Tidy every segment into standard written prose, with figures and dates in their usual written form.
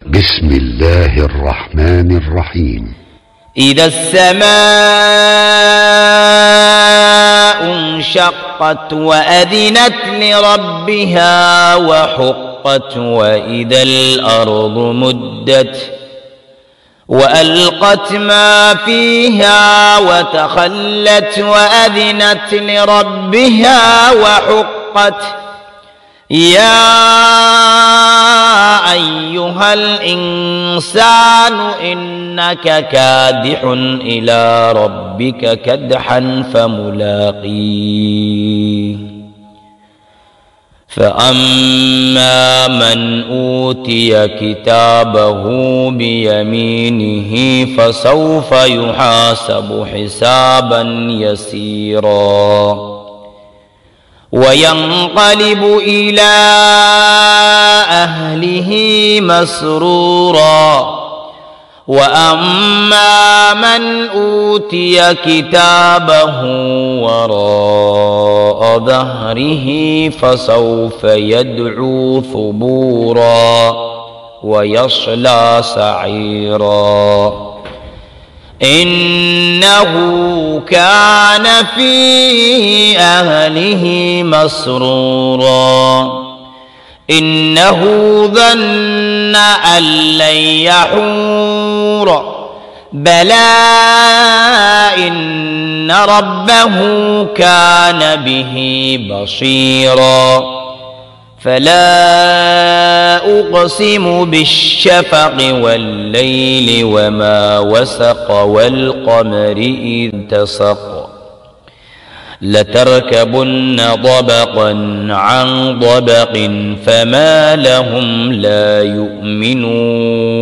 بسم الله الرحمن الرحيم. إذا السماء انشقت وأذنت لربها وحقت وإذا الأرض مدت وألقت ما فيها وتخلت وأذنت لربها وحقت يا أيها الإنسان إنك كادح إلى ربك كدحا فملاقيه فأما من أوتي كتابه بيمينه فسوف يحاسب حسابا يسيرا وينقلب إلى أهله مسرورا وأما من أوتي كتابه وراء ظهره فسوف يدعو ثبورا ويصلى سعيرا إنه كان في أهله مسرورا إنه ظن أن لن يحور بلى إن ربه كان به بصيرا فلا أقسم بالشفق والليل وما وسق والقمر إذ تسق لتركبن طبقا عن طبق فما لهم لا يؤمنون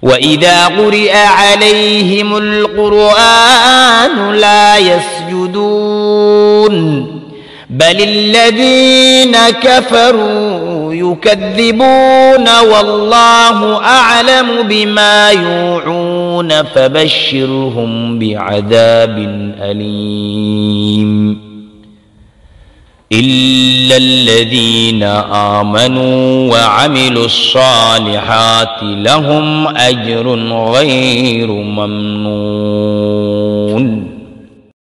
وإذا قرئ عليهم القرآن لا يسجدون بل الذين كفروا يكذبون والله أعلم بما يوعون فبشرهم بعذاب أليم إلا الذين آمنوا وعملوا الصالحات لهم أجر غير ممنون.